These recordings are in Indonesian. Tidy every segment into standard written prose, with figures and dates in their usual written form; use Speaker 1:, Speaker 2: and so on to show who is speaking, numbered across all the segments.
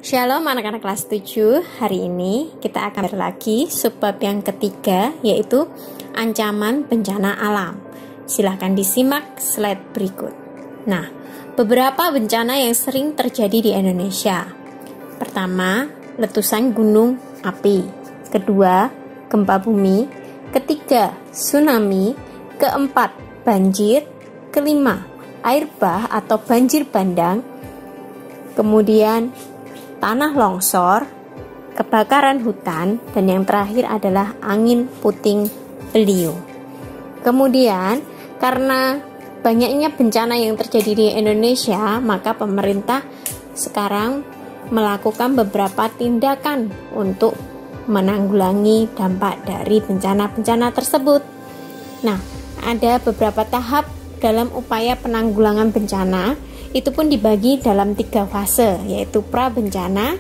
Speaker 1: Shalom anak-anak kelas 7. Hari ini kita akan lagi subbab yang ketiga, yaitu ancaman bencana alam. Silahkan disimak slide berikut. Nah, beberapa bencana yang sering terjadi di Indonesia. Pertama, letusan gunung api. Kedua, gempa bumi. Ketiga, tsunami. Keempat, banjir. Kelima, air bah atau banjir bandang. Kemudian tanah longsor, kebakaran hutan, dan yang terakhir adalah angin puting beliung. Kemudian, karena banyaknya bencana yang terjadi di Indonesia, maka pemerintah sekarang melakukan beberapa tindakan untuk menanggulangi dampak dari bencana-bencana tersebut. Nah, ada beberapa tahap dalam upaya penanggulangan bencana. Itu pun dibagi dalam 3 fase, yaitu pra-bencana,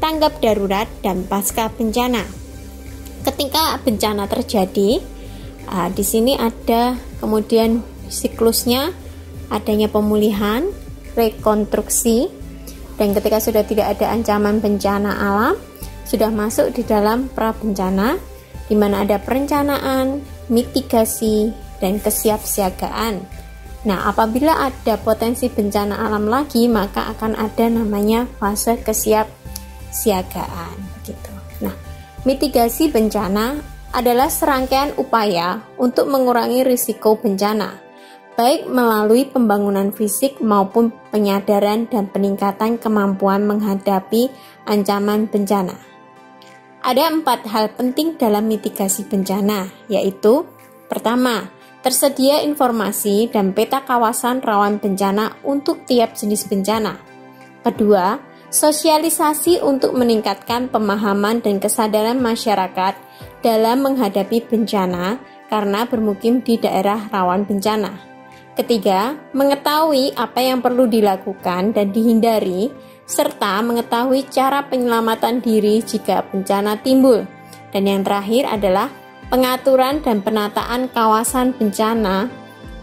Speaker 1: tanggap darurat, dan pasca bencana. Ketika bencana terjadi, di sini ada kemudian siklusnya, adanya pemulihan, rekonstruksi, dan ketika sudah tidak ada ancaman bencana alam, sudah masuk di dalam pra-bencana, di mana ada perencanaan, mitigasi, dan kesiapsiagaan. Nah, apabila ada potensi bencana alam lagi, maka akan ada namanya fase kesiapsiagaan gitu. Nah, mitigasi bencana adalah serangkaian upaya untuk mengurangi risiko bencana, baik melalui pembangunan fisik maupun penyadaran dan peningkatan kemampuan menghadapi ancaman bencana. Ada 4 hal penting dalam mitigasi bencana, yaitu pertama, tersedia informasi dan peta kawasan rawan bencana untuk tiap jenis bencana. Kedua, sosialisasi untuk meningkatkan pemahaman dan kesadaran masyarakat dalam menghadapi bencana karena bermukim di daerah rawan bencana. Ketiga, mengetahui apa yang perlu dilakukan dan dihindari, serta mengetahui cara penyelamatan diri jika bencana timbul. Dan yang terakhir adalah pengaturan dan penataan kawasan bencana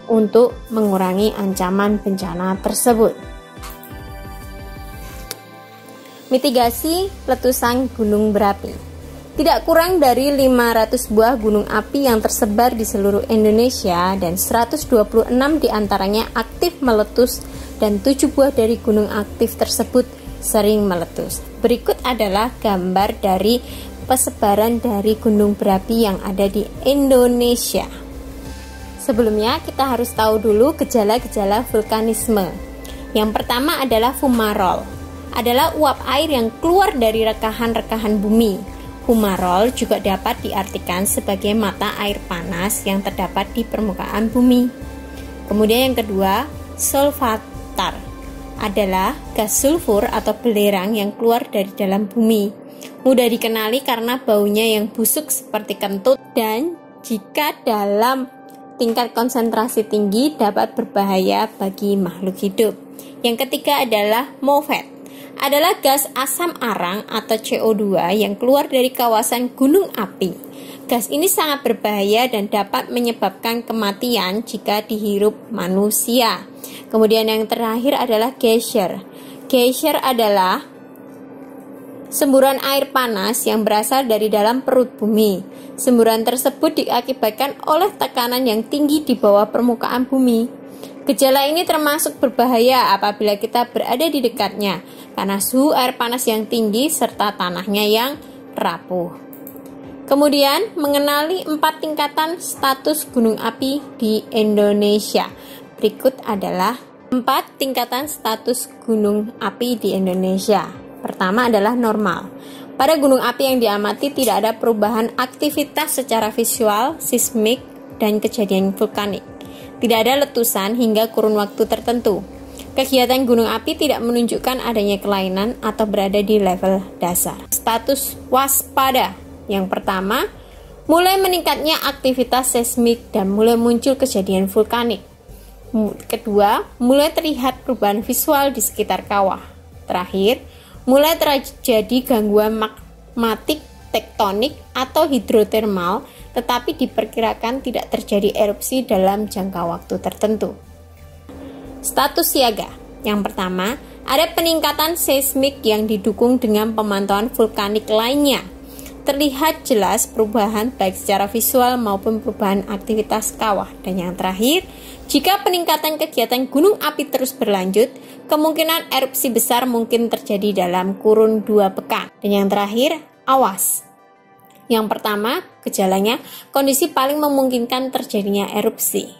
Speaker 1: untuk mengurangi ancaman bencana tersebut. Mitigasi letusan gunung berapi. Tidak kurang dari 500 buah gunung api yang tersebar di seluruh Indonesia dan 126 diantaranya aktif meletus dan 7 buah dari gunung aktif tersebut sering meletus. Berikut adalah gambar dari persebaran dari gunung berapi yang ada di Indonesia. Sebelumnya kita harus tahu dulu gejala-gejala vulkanisme. Yang pertama adalah fumarol. Adalah uap air yang keluar dari rekahan-rekahan bumi. Fumarol juga dapat diartikan sebagai mata air panas yang terdapat di permukaan bumi. Kemudian yang kedua, solvatar. Adalah gas sulfur atau belerang yang keluar dari dalam bumi. Mudah dikenali karena baunya yang busuk seperti kentut dan jika dalam tingkat konsentrasi tinggi dapat berbahaya bagi makhluk hidup. Yang ketiga adalah MOVET. Adalah gas asam arang atau CO2 yang keluar dari kawasan gunung api. Gas ini sangat berbahaya dan dapat menyebabkan kematian jika dihirup manusia. Kemudian yang terakhir adalah geyser. Geyser adalah semburan air panas yang berasal dari dalam perut bumi. Semburan tersebut diakibatkan oleh tekanan yang tinggi di bawah permukaan bumi. Gejala ini termasuk berbahaya apabila kita berada di dekatnya, karena suhu air panas yang tinggi serta tanahnya yang rapuh. Kemudian, mengenali 4 tingkatan status gunung api di Indonesia. Berikut adalah 4 tingkatan status gunung api di Indonesia. Pertama adalah normal. Pada gunung api yang diamati tidak ada perubahan aktivitas secara visual, seismik, dan kejadian vulkanik. Tidak ada letusan hingga kurun waktu tertentu. Kegiatan gunung api tidak menunjukkan adanya kelainan atau berada di level dasar. Status waspada. Yang pertama, mulai meningkatnya aktivitas seismik dan mulai muncul kejadian vulkanik. Kedua, mulai terlihat perubahan visual di sekitar kawah. Terakhir, mulai terjadi gangguan magmatik, tektonik, atau hidrotermal, tetapi diperkirakan tidak terjadi erupsi dalam jangka waktu tertentu. Status siaga. Yang pertama, Ada peningkatan seismik yang didukung dengan pemantauan vulkanik lainnya. Terlihat jelas perubahan baik secara visual maupun perubahan aktivitas kawah. Dan yang terakhir, jika peningkatan kegiatan gunung api terus berlanjut, kemungkinan erupsi besar mungkin terjadi dalam kurun 2 pekan. Dan yang terakhir, awas. Yang pertama, gejalanya kondisi paling memungkinkan terjadinya erupsi.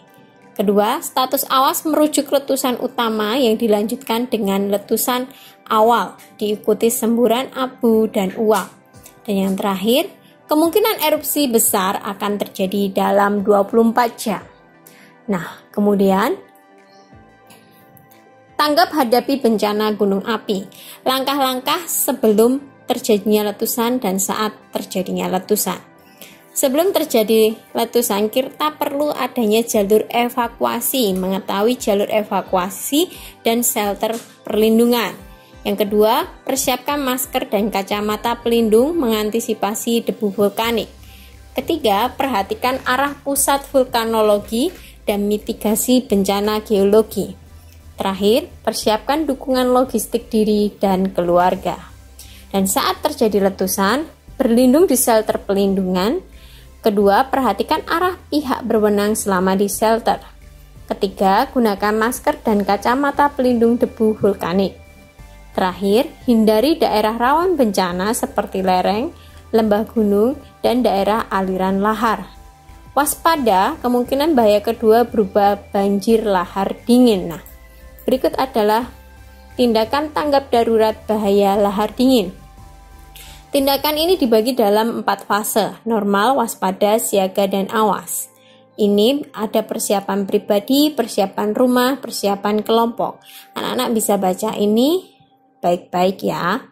Speaker 1: Kedua, status awas merujuk letusan utama yang dilanjutkan dengan letusan awal, diikuti semburan abu dan uap. Dan yang terakhir, kemungkinan erupsi besar akan terjadi dalam 24 jam. Nah, kemudian tanggap hadapi bencana gunung api. Langkah-langkah sebelum terjadinya letusan dan saat terjadinya letusan. Sebelum terjadi letusan, kita perlu adanya jalur evakuasi, mengetahui jalur evakuasi dan shelter perlindungan. Yang kedua, persiapkan masker dan kacamata pelindung mengantisipasi debu vulkanik. Ketiga, perhatikan arah pusat vulkanologi dan mitigasi bencana geologi. Terakhir, persiapkan dukungan logistik diri dan keluarga. Dan saat terjadi letusan, berlindung di shelter pelindungan. Kedua, perhatikan arah pihak berwenang selama di shelter. Ketiga, gunakan masker dan kacamata pelindung debu vulkanik. Terakhir, hindari daerah rawan bencana seperti lereng, lembah gunung, dan daerah aliran lahar. Waspada, kemungkinan bahaya kedua berupa banjir lahar dingin. Nah, berikut adalah tindakan tanggap darurat bahaya lahar dingin. Tindakan ini dibagi dalam 4 fase, normal, waspada, siaga, dan awas. Ini ada persiapan pribadi, persiapan rumah, persiapan kelompok. Anak-anak bisa baca ini baik-baik ya.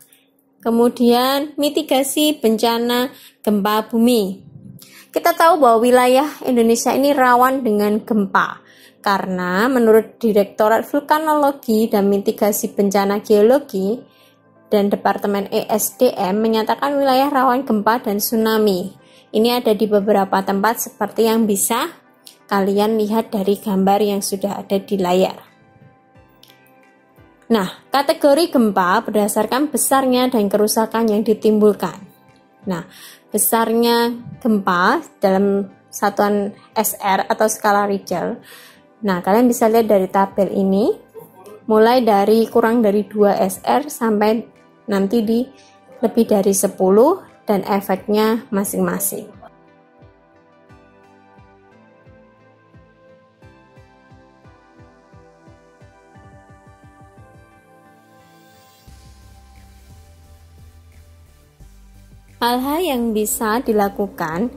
Speaker 1: Kemudian mitigasi bencana gempa bumi. Kita tahu bahwa wilayah Indonesia ini rawan dengan gempa karena menurut Direktorat Vulkanologi dan Mitigasi Bencana Geologi dan Departemen ESDM menyatakan wilayah rawan gempa dan tsunami. Ini ada di beberapa tempat seperti yang bisa kalian lihat dari gambar yang sudah ada di layar. Nah, kategori gempa berdasarkan besarnya dan kerusakan yang ditimbulkan. Nah, besarnya gempa dalam satuan SR atau skala Richter. Nah, kalian bisa lihat dari tabel ini, mulai dari kurang dari 2 SR sampai nanti di lebih dari 10 dan efeknya masing-masing. Hal-hal yang bisa dilakukan,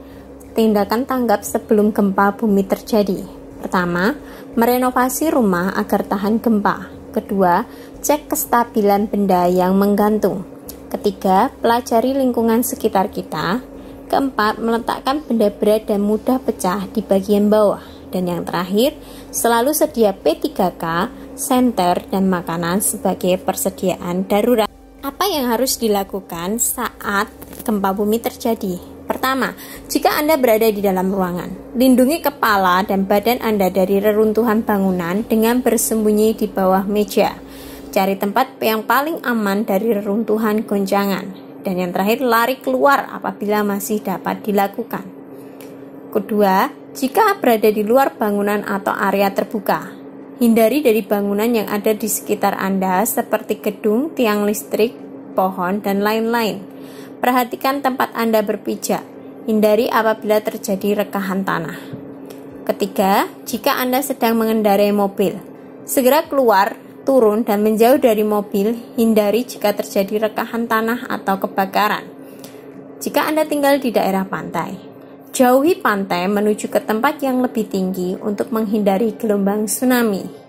Speaker 1: tindakan tanggap sebelum gempa bumi terjadi. Pertama, merenovasi rumah agar tahan gempa. Kedua, cek kestabilan benda yang menggantung. Ketiga, pelajari lingkungan sekitar kita. Keempat, meletakkan benda berat dan mudah pecah di bagian bawah. Dan yang terakhir, selalu sedia P3K, senter, dan makanan sebagai persediaan darurat. Apa yang harus dilakukan saat gempa bumi terjadi? Pertama, jika Anda berada di dalam ruangan, lindungi kepala dan badan Anda dari reruntuhan bangunan dengan bersembunyi di bawah meja. Cari tempat yang paling aman dari reruntuhan goncangan. Dan yang terakhir, lari keluar apabila masih dapat dilakukan. Kedua, jika berada di luar bangunan atau area terbuka, hindari dari bangunan yang ada di sekitar Anda seperti gedung, tiang listrik, pohon, dan lain-lain. Perhatikan tempat Anda berpijak. Hindari apabila terjadi rekahan tanah. Ketiga, jika Anda sedang mengendarai mobil, segera keluar, turun, dan menjauh dari mobil. Hindari jika terjadi rekahan tanah atau kebakaran. Jika Anda tinggal di daerah pantai, jauhi pantai menuju ke tempat yang lebih tinggi untuk menghindari gelombang tsunami.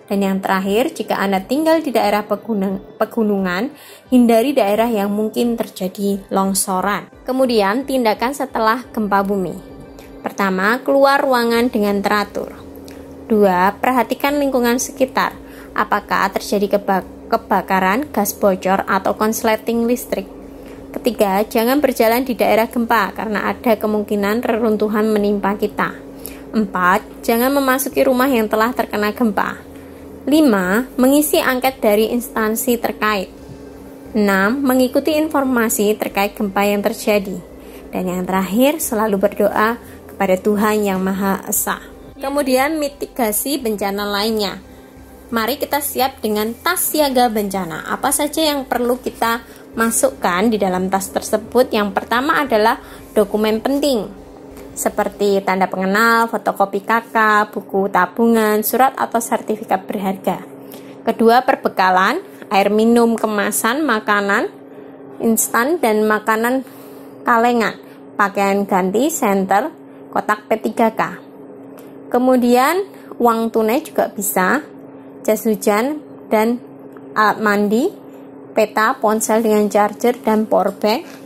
Speaker 1: Dan yang terakhir, jika Anda tinggal di daerah pegunungan, hindari daerah yang mungkin terjadi longsoran. Kemudian, tindakan setelah gempa bumi. Pertama, keluar ruangan dengan teratur. 2. Perhatikan lingkungan sekitar. Apakah terjadi kebakaran, gas bocor, atau konsleting listrik. Ketiga, jangan berjalan di daerah gempa karena ada kemungkinan reruntuhan menimpa kita. 4. Jangan memasuki rumah yang telah terkena gempa. 5. Mengisi angket dari instansi terkait. 6. Mengikuti informasi terkait gempa yang terjadi. Dan yang terakhir, selalu berdoa kepada Tuhan Yang Maha Esa. Kemudian mitigasi bencana lainnya. Mari kita siap dengan tas siaga bencana. Apa saja yang perlu kita masukkan di dalam tas tersebut? Yang pertama adalah dokumen penting, seperti tanda pengenal, fotokopi KK, buku tabungan, surat atau sertifikat berharga. Kedua, perbekalan, air minum kemasan, makanan instan dan makanan kalengan, pakaian ganti, senter, kotak P3K. Kemudian uang tunai juga bisa, jas hujan dan alat mandi, peta, ponsel dengan charger dan powerbank.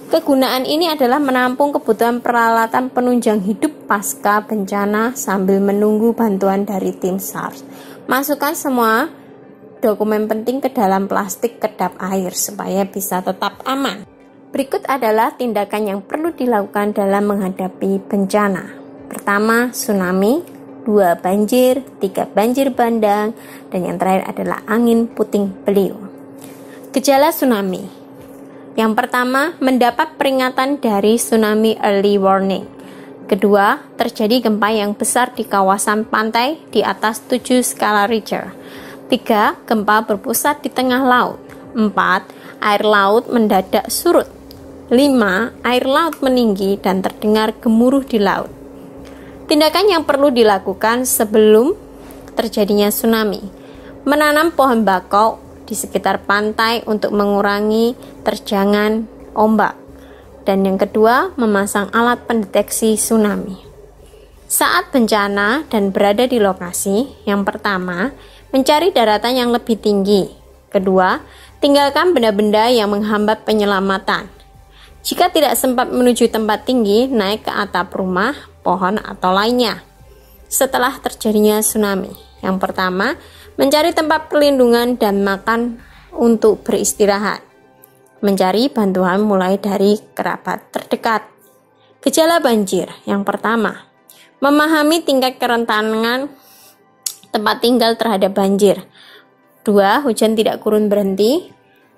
Speaker 1: Kegunaan ini adalah menampung kebutuhan peralatan penunjang hidup pasca bencana sambil menunggu bantuan dari tim SAR. Masukkan semua dokumen penting ke dalam plastik kedap air supaya bisa tetap aman. Berikut adalah tindakan yang perlu dilakukan dalam menghadapi bencana. Pertama, tsunami. 2. Banjir. 3. Banjir bandang. Dan yang terakhir adalah angin puting beliung. Gejala tsunami. Yang pertama, mendapat peringatan dari tsunami early warning. Kedua, terjadi gempa yang besar di kawasan pantai di atas 7 skala Richter. 3. Gempa berpusat di tengah laut. 4. Air laut mendadak surut. 5. Air laut meninggi dan terdengar gemuruh di laut. Tindakan yang perlu dilakukan sebelum terjadinya tsunami. Menanam pohon bakau di sekitar pantai untuk mengurangi terjangan ombak. Dan yang kedua, memasang alat pendeteksi tsunami. Saat bencana dan berada di lokasi, yang pertama, mencari daratan yang lebih tinggi. Kedua, tinggalkan benda-benda yang menghambat penyelamatan. Jika tidak sempat menuju tempat tinggi, naik ke atap rumah, pohon, atau lainnya. Setelah terjadinya tsunami, yang pertama, mencari tempat perlindungan dan makan untuk beristirahat. Mencari bantuan mulai dari kerabat terdekat. Gejala banjir. Yang pertama, memahami tingkat kerentanan tempat tinggal terhadap banjir. 2. Hujan tidak kurun berhenti.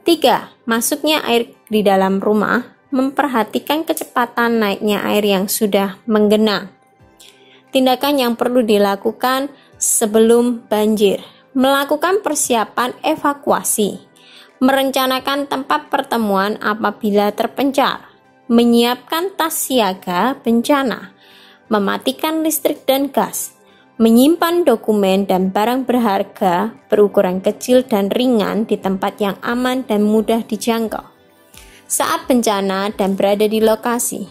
Speaker 1: 3. Masuknya air di dalam rumah. Memperhatikan kecepatan naiknya air yang sudah menggenang. Tindakan yang perlu dilakukan sebelum banjir. Melakukan persiapan evakuasi, merencanakan tempat pertemuan apabila terpencar, menyiapkan tas siaga bencana, mematikan listrik dan gas, menyimpan dokumen dan barang berharga berukuran kecil dan ringan di tempat yang aman dan mudah dijangkau. Saat bencana dan berada di lokasi,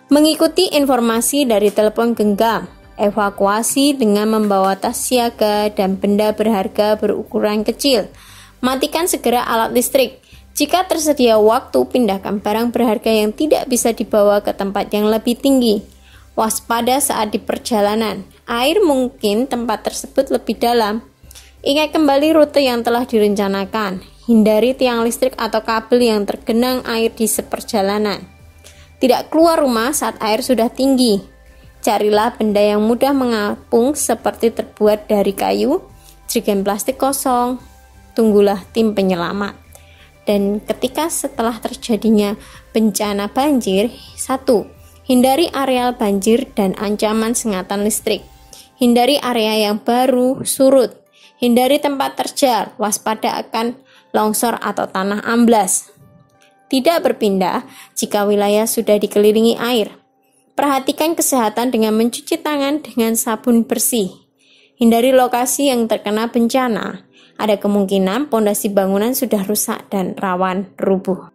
Speaker 1: mengikuti informasi dari telepon genggam, evakuasi dengan membawa tas siaga dan benda berharga berukuran kecil. Matikan segera alat listrik. Jika tersedia waktu, pindahkan barang berharga yang tidak bisa dibawa ke tempat yang lebih tinggi. Waspada saat di perjalanan. Air mungkin tempat tersebut lebih dalam. Ingat kembali rute yang telah direncanakan. Hindari tiang listrik atau kabel yang tergenang air di seperjalanan. Tidak keluar rumah saat air sudah tinggi. Carilah benda yang mudah mengapung seperti terbuat dari kayu, jerigen plastik kosong. Tunggulah tim penyelamat. Dan ketika setelah terjadinya bencana banjir, 1. Hindari areal banjir dan ancaman sengatan listrik. Hindari area yang baru surut. Hindari tempat terjal, waspada akan longsor atau tanah amblas. Tidak berpindah jika wilayah sudah dikelilingi air. Perhatikan kesehatan dengan mencuci tangan dengan sabun bersih. Hindari lokasi yang terkena bencana. Ada kemungkinan pondasi bangunan sudah rusak dan rawan rubuh.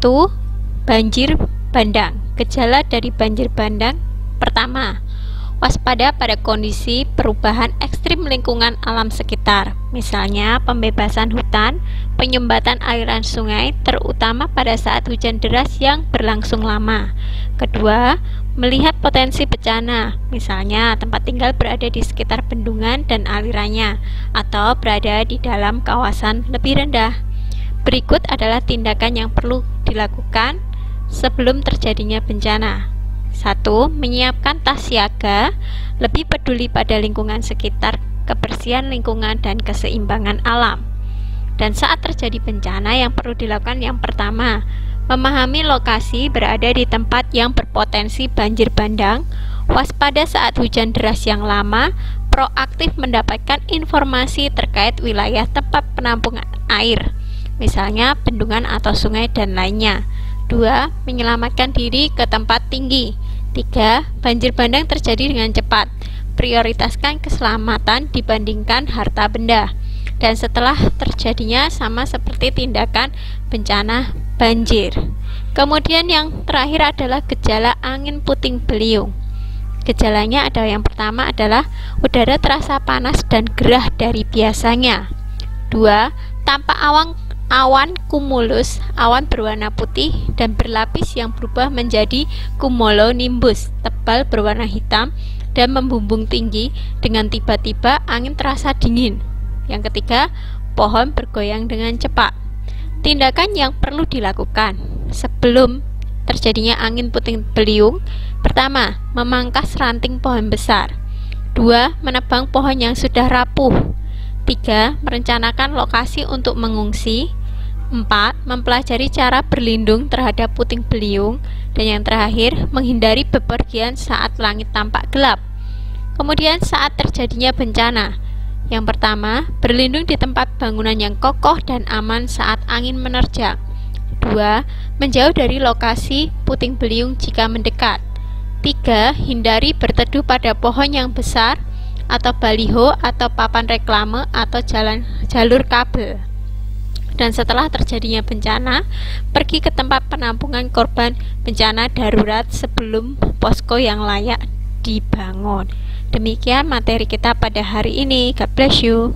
Speaker 1: 1. Banjir bandang. Gejala dari banjir bandang pertama, waspada pada kondisi perubahan ekstrim lingkungan alam sekitar, misalnya pembebasan hutan, penyumbatan aliran sungai, terutama pada saat hujan deras yang berlangsung lama. Kedua, melihat potensi bencana, misalnya tempat tinggal berada di sekitar bendungan dan alirannya, atau berada di dalam kawasan lebih rendah. Berikut adalah tindakan yang perlu dilakukan sebelum terjadinya bencana. 1. Menyiapkan tas siaga, lebih peduli pada lingkungan sekitar, kebersihan lingkungan, dan keseimbangan alam. Dan saat terjadi bencana, yang perlu dilakukan yang pertama, memahami lokasi berada di tempat yang berpotensi banjir bandang, waspada saat hujan deras yang lama, proaktif mendapatkan informasi terkait wilayah tempat penampungan air, misalnya bendungan atau sungai dan lainnya. 2. Menyelamatkan diri ke tempat tinggi. 3. Banjir bandang terjadi dengan cepat. Prioritaskan keselamatan dibandingkan harta benda. Dan setelah terjadinya sama seperti tindakan bencana banjir. Kemudian yang terakhir adalah gejala angin puting beliung. Gejalanya adalah yang pertama adalah udara terasa panas dan gerah dari biasanya. 2. Tampak awan cumulus, awan berwarna putih dan berlapis yang berubah menjadi cumulonimbus, tebal berwarna hitam dan membumbung tinggi, dengan tiba-tiba angin terasa dingin. Yang ketiga, pohon bergoyang dengan cepat. Tindakan yang perlu dilakukan sebelum terjadinya angin puting beliung: pertama, memangkas ranting pohon besar. 2. Menebang pohon yang sudah rapuh. 3. Merencanakan lokasi untuk mengungsi. 4. Mempelajari cara berlindung terhadap puting beliung. Dan yang terakhir, menghindari bepergian saat langit tampak gelap. Kemudian saat terjadinya bencana, yang pertama, berlindung di tempat bangunan yang kokoh dan aman saat angin menerjang. 2. Menjauh dari lokasi puting beliung jika mendekat. 3. Hindari berteduh pada pohon yang besar atau baliho atau papan reklame atau jalur kabel. Dan setelah terjadinya bencana, pergi ke tempat penampungan korban bencana darurat sebelum posko yang layak dibangun. Demikian materi kita pada hari ini. God bless you.